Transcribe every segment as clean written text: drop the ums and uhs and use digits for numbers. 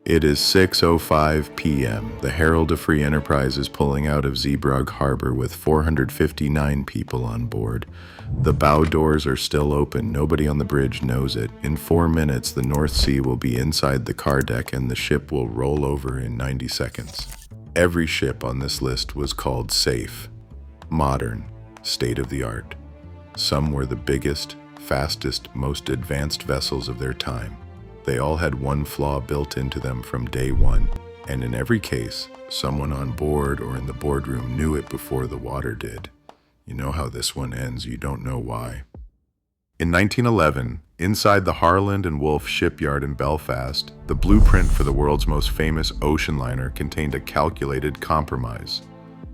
It is 6:05 p.m. The Herald of Free Enterprise is pulling out of Zeebrugge Harbor with 459 people on board. The bow doors are still open. Nobody on the bridge knows it. In 4 minutes, the North Sea will be inside the car deck and the ship will roll over in 90 seconds. Every ship on this list was called safe, modern, state-of-the-art. Some were the biggest, fastest, most advanced vessels of their time. They all had one flaw built into them from day one, and in every case, someone on board or in the boardroom knew it before the water did. You know how this one ends, you don't know why. In 1911, inside the Harland and Wolff shipyard in Belfast, the blueprint for the world's most famous ocean liner contained a calculated compromise.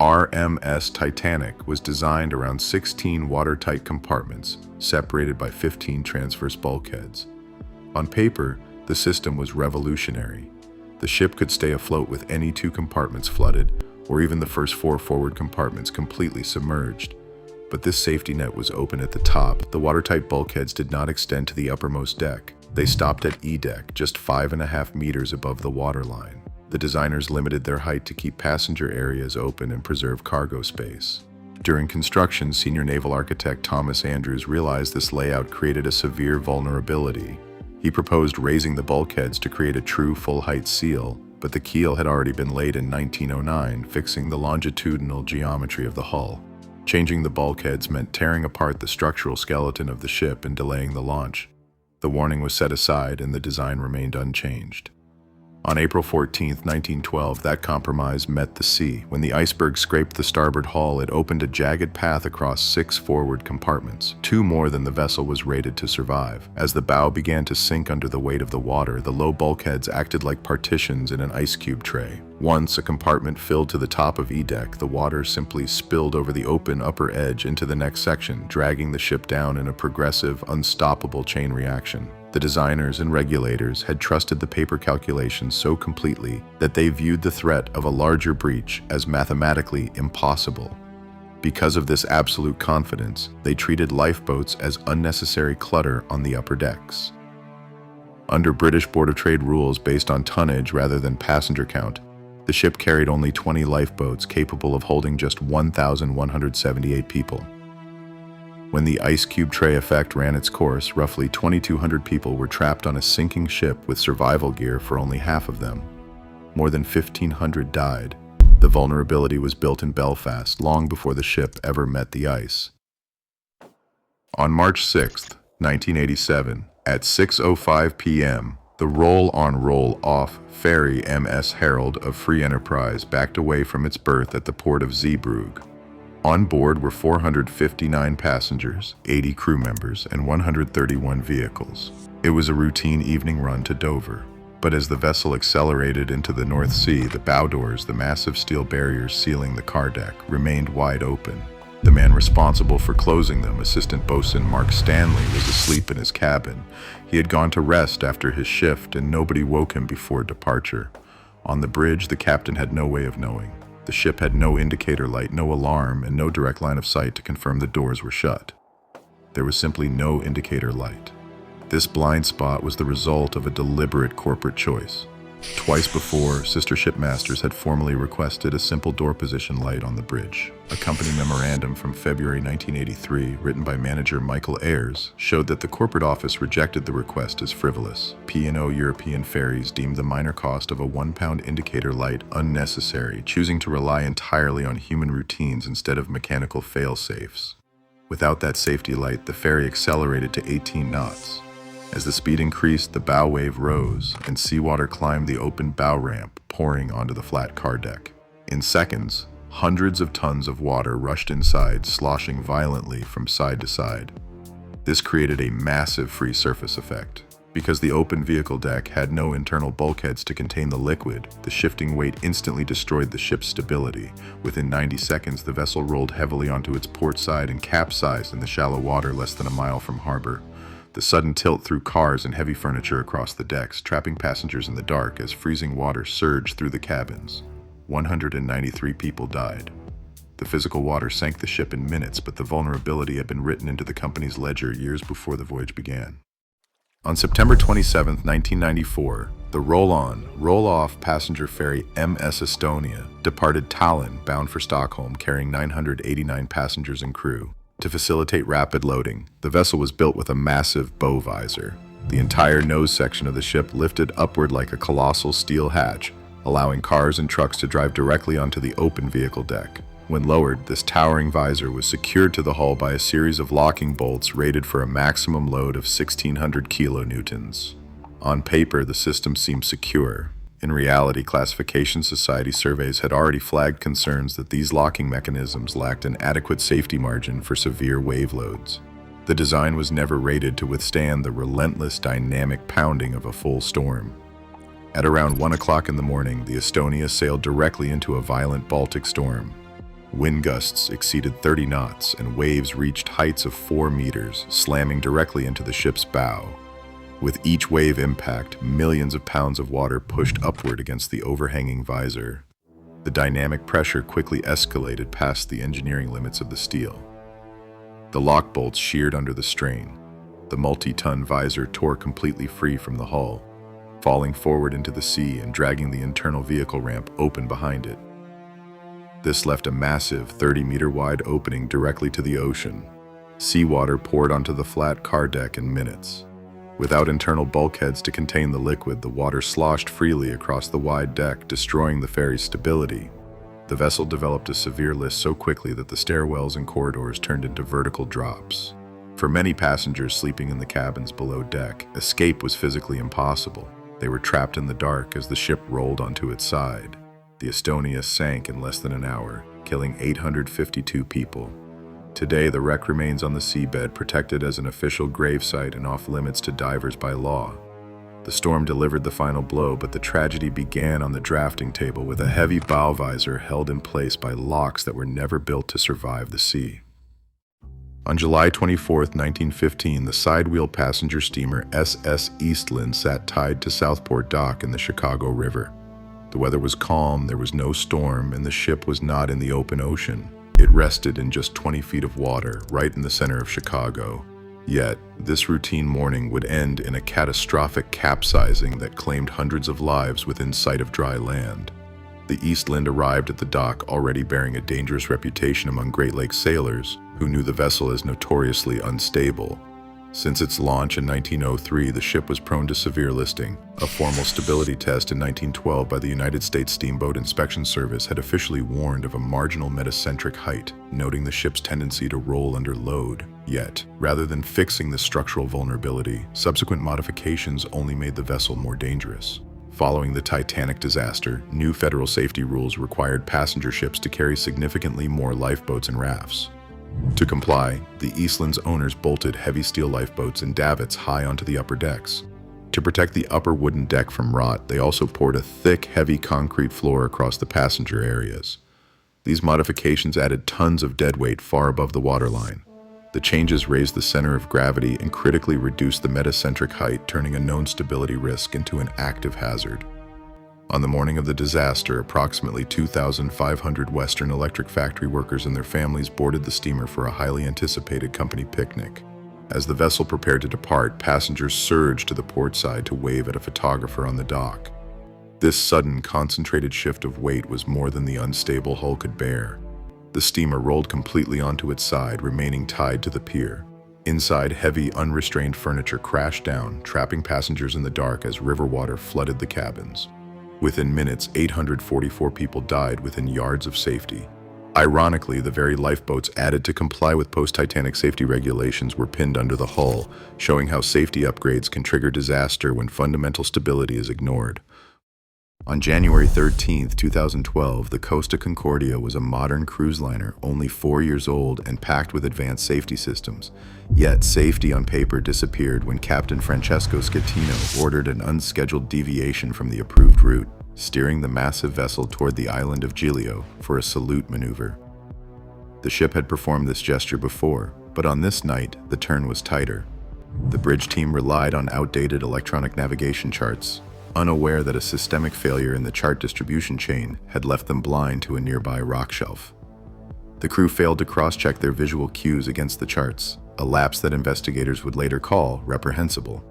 RMS Titanic was designed around 16 watertight compartments, separated by 15 transverse bulkheads. On paper, the system was revolutionary. The ship could stay afloat with any 2 compartments flooded, or even the first 4 forward compartments completely submerged. But this safety net was open at the top. The watertight bulkheads did not extend to the uppermost deck. They stopped at E-deck, just 5.5 meters above the waterline. The designers limited their height to keep passenger areas open and preserve cargo space. During construction, senior naval architect Thomas Andrews realized this layout created a severe vulnerability. He proposed raising the bulkheads to create a true full-height seal, but the keel had already been laid in 1909, fixing the longitudinal geometry of the hull. Changing the bulkheads meant tearing apart the structural skeleton of the ship and delaying the launch. The warning was set aside and the design remained unchanged. On April 14, 1912, that compromise met the sea. When the iceberg scraped the starboard hull, it opened a jagged path across 6 forward compartments, 2 more than the vessel was rated to survive. As the bow began to sink under the weight of the water, the low bulkheads acted like partitions in an ice cube tray. Once a compartment filled to the top of E-deck, the water simply spilled over the open upper edge into the next section, dragging the ship down in a progressive, unstoppable chain reaction. The designers and regulators had trusted the paper calculations so completely that they viewed the threat of a larger breach as mathematically impossible. Because of this absolute confidence, they treated lifeboats as unnecessary clutter on the upper decks. Under British Board of Trade rules based on tonnage rather than passenger count, the ship carried only 20 lifeboats capable of holding just 1,178 people. When the ice cube tray effect ran its course, roughly 2,200 people were trapped on a sinking ship with survival gear for only half of them. More than 1,500 died. The vulnerability was built in Belfast long before the ship ever met the ice. On March 6, 1987, at 6:05 p.m., the roll-on roll-off ferry MS Herald of Free Enterprise backed away from its berth at the port of Zeebrugge. On board were 459 passengers, 80 crew members, and 131 vehicles. It was a routine evening run to Dover. But as the vessel accelerated into the North Sea, the bow doors, the massive steel barriers sealing the car deck, remained wide open. The man responsible for closing them, Assistant Boatswain Mark Stanley, was asleep in his cabin. He had gone to rest after his shift, and nobody woke him before departure. On the bridge, the captain had no way of knowing. The ship had no indicator light, no alarm, and no direct line of sight to confirm the doors were shut. There was simply no indicator light. This blind spot was the result of a deliberate corporate choice. Twice before, sister shipmasters had formally requested a simple door position light on the bridge. A company memorandum from February 1983, written by manager Michael Ayres, showed that the corporate office rejected the request as frivolous. P&O European ferries deemed the minor cost of a £1 indicator light unnecessary, choosing to rely entirely on human routines instead of mechanical fail-safes. Without that safety light, the ferry accelerated to 18 knots. As the speed increased, the bow wave rose, and seawater climbed the open bow ramp, pouring onto the flat car deck. In seconds, hundreds of tons of water rushed inside, sloshing violently from side to side. This created a massive free surface effect. Because the open vehicle deck had no internal bulkheads to contain the liquid, the shifting weight instantly destroyed the ship's stability. Within 90 seconds, the vessel rolled heavily onto its port side and capsized in the shallow water less than a mile from harbor. The sudden tilt threw cars and heavy furniture across the decks, trapping passengers in the dark as freezing water surged through the cabins. 193 people died. The physical water sank the ship in minutes, but the vulnerability had been written into the company's ledger years before the voyage began. On September 27, 1994, the roll-on, roll-off passenger ferry MS Estonia departed Tallinn bound for Stockholm carrying 989 passengers and crew. To facilitate rapid loading, the vessel was built with a massive bow visor. The entire nose section of the ship lifted upward like a colossal steel hatch, allowing cars and trucks to drive directly onto the open vehicle deck. When lowered, this towering visor was secured to the hull by a series of locking bolts rated for a maximum load of 1,600 kilonewtons. On paper, the system seemed secure. In reality, Classification Society surveys had already flagged concerns that these locking mechanisms lacked an adequate safety margin for severe wave loads. The design was never rated to withstand the relentless dynamic pounding of a full storm. At around 1 o'clock in the morning, the Estonia sailed directly into a violent Baltic storm. Wind gusts exceeded 30 knots and waves reached heights of 4 meters, slamming directly into the ship's bow. With each wave impact, millions of pounds of water pushed upward against the overhanging visor. The dynamic pressure quickly escalated past the engineering limits of the steel. The lock bolts sheared under the strain. The multi-ton visor tore completely free from the hull, falling forward into the sea and dragging the internal vehicle ramp open behind it. This left a massive 30-meter-wide opening directly to the ocean. Seawater poured onto the flat car deck in minutes. Without internal bulkheads to contain the liquid, the water sloshed freely across the wide deck, destroying the ferry's stability. The vessel developed a severe list so quickly that the stairwells and corridors turned into vertical drops. For many passengers sleeping in the cabins below deck, escape was physically impossible. They were trapped in the dark as the ship rolled onto its side. The Estonia sank in less than an hour, killing 852 people. Today, the wreck remains on the seabed, protected as an official gravesite and off-limits to divers by law. The storm delivered the final blow, but the tragedy began on the drafting table with a heavy bow visor held in place by locks that were never built to survive the sea. On July 24, 1915, the sidewheel passenger steamer SS Eastland sat tied to Southport Dock in the Chicago River. The weather was calm, there was no storm, and the ship was not in the open ocean. It rested in just 20 feet of water, right in the center of Chicago. Yet, this routine morning would end in a catastrophic capsizing that claimed hundreds of lives within sight of dry land. The Eastland arrived at the dock already bearing a dangerous reputation among Great Lakes sailors, who knew the vessel as notoriously unstable. Since its launch in 1903, the ship was prone to severe listing. A formal stability test in 1912 by the United States Steamboat Inspection Service had officially warned of a marginal metacentric height, noting the ship's tendency to roll under load. Yet, rather than fixing this structural vulnerability, subsequent modifications only made the vessel more dangerous. Following the Titanic disaster, new federal safety rules required passenger ships to carry significantly more lifeboats and rafts. To comply, the Eastland's owners bolted heavy steel lifeboats and davits high onto the upper decks. To protect the upper wooden deck from rot, they also poured a thick, heavy concrete floor across the passenger areas. These modifications added tons of deadweight far above the waterline. The changes raised the center of gravity and critically reduced the metacentric height, turning a known stability risk into an active hazard. On the morning of the disaster, approximately 2,500 Western Electric factory workers and their families boarded the steamer for a highly anticipated company picnic. As the vessel prepared to depart, passengers surged to the port side to wave at a photographer on the dock. This sudden, concentrated shift of weight was more than the unstable hull could bear. The steamer rolled completely onto its side, remaining tied to the pier. Inside, heavy, unrestrained furniture crashed down, trapping passengers in the dark as river water flooded the cabins. Within minutes, 844 people died within yards of safety. Ironically, the very lifeboats added to comply with post-Titanic safety regulations were pinned under the hull, showing how safety upgrades can trigger disaster when fundamental stability is ignored. On January 13, 2012, the Costa Concordia was a modern cruise liner, only 4 years old and packed with advanced safety systems. Yet, safety on paper disappeared when Captain Francesco Schettino ordered an unscheduled deviation from the approved route, steering the massive vessel toward the island of Giglio for a salute maneuver. The ship had performed this gesture before, but on this night, the turn was tighter. The bridge team relied on outdated electronic navigation charts, unaware that a systemic failure in the chart distribution chain had left them blind to a nearby rock shelf. The crew failed to cross-check their visual cues against the charts, a lapse that investigators would later call reprehensible.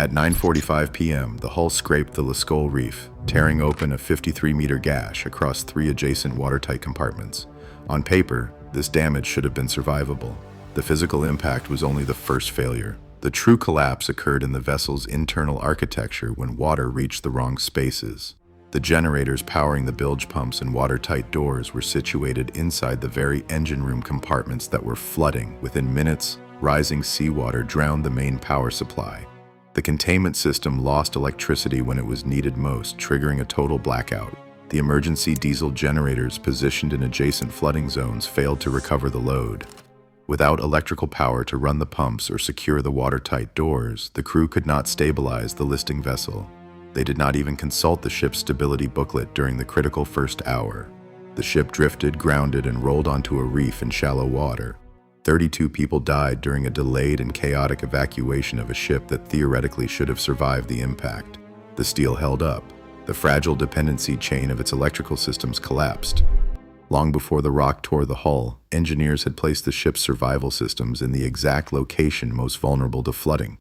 At 9:45 p.m., the hull scraped the Lascaux Reef, tearing open a 53-meter gash across 3 adjacent watertight compartments. On paper, this damage should have been survivable. The physical impact was only the first failure. The true collapse occurred in the vessel's internal architecture when water reached the wrong spaces. The generators powering the bilge pumps and watertight doors were situated inside the very engine room compartments that were flooding. Within minutes, rising seawater drowned the main power supply. The containment system lost electricity when it was needed most, triggering a total blackout. The emergency diesel generators positioned in adjacent flooding zones failed to recover the load. Without electrical power to run the pumps or secure the watertight doors, the crew could not stabilize the listing vessel. They did not even consult the ship's stability booklet during the critical first hour. The ship drifted, grounded, and rolled onto a reef in shallow water. 32 people died during a delayed and chaotic evacuation of a ship that theoretically should have survived the impact. The steel held up. The fragile dependency chain of its electrical systems collapsed. Long before the rock tore the hull, engineers had placed the ship's survival systems in the exact location most vulnerable to flooding.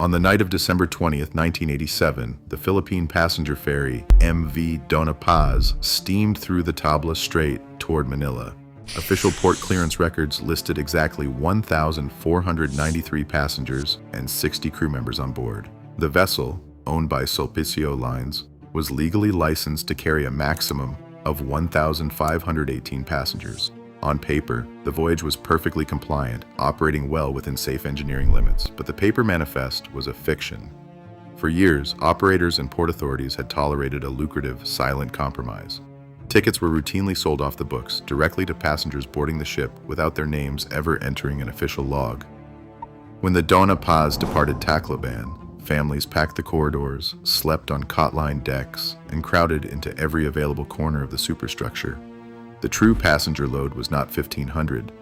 On the night of December 20th, 1987, the Philippine passenger ferry MV Dona Paz steamed through the Tabla Strait toward Manila. Official port clearance records listed exactly 1,493 passengers and 60 crew members on board. The vessel, owned by Sulpicio Lines, was legally licensed to carry a maximum of 1,518 passengers. On paper, the voyage was perfectly compliant, operating well within safe engineering limits, but the paper manifest was a fiction. For years, operators and port authorities had tolerated a lucrative, silent compromise. Tickets were routinely sold off the books, directly to passengers boarding the ship without their names ever entering an official log. When the Dona Paz departed Tacloban, families packed the corridors, slept on cot-lined decks, and crowded into every available corner of the superstructure. The true passenger load was not 1,500,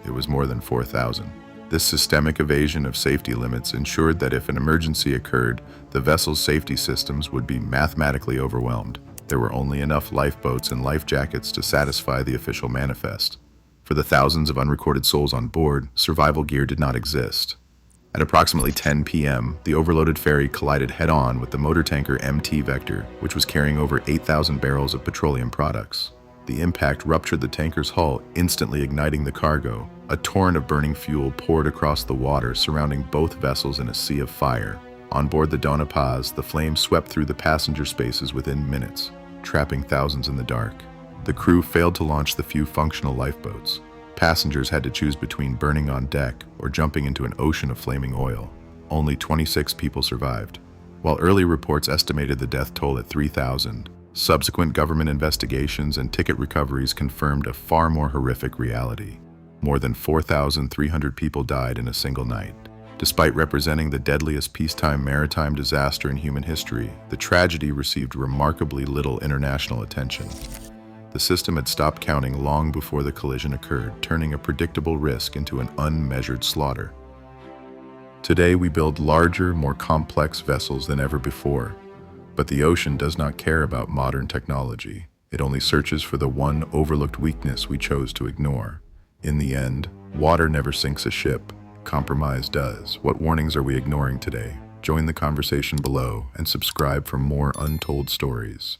it was more than 4,000. This systemic evasion of safety limits ensured that if an emergency occurred, the vessel's safety systems would be mathematically overwhelmed. There were only enough lifeboats and life jackets to satisfy the official manifest. For the thousands of unrecorded souls on board, survival gear did not exist. At approximately 10 p.m., the overloaded ferry collided head-on with the motor tanker MT Vector, which was carrying over 8,000 barrels of petroleum products. The impact ruptured the tanker's hull, instantly igniting the cargo. A torrent of burning fuel poured across the water, surrounding both vessels in a sea of fire. On board the Dona Paz, the flames swept through the passenger spaces within minutes, trapping thousands in the dark. The crew failed to launch the few functional lifeboats. Passengers had to choose between burning on deck or jumping into an ocean of flaming oil. Only 26 people survived. While early reports estimated the death toll at 3,000, subsequent government investigations and ticket recoveries confirmed a far more horrific reality. More than 4,300 people died in a single night. Despite representing the deadliest peacetime maritime disaster in human history, the tragedy received remarkably little international attention. The system had stopped counting long before the collision occurred, turning a predictable risk into an unmeasured slaughter. Today, we build larger, more complex vessels than ever before. But the ocean does not care about modern technology. It only searches for the one overlooked weakness we chose to ignore. In the end, water never sinks a ship. Compromise does. What warnings are we ignoring today? Join the conversation below and subscribe for more untold stories.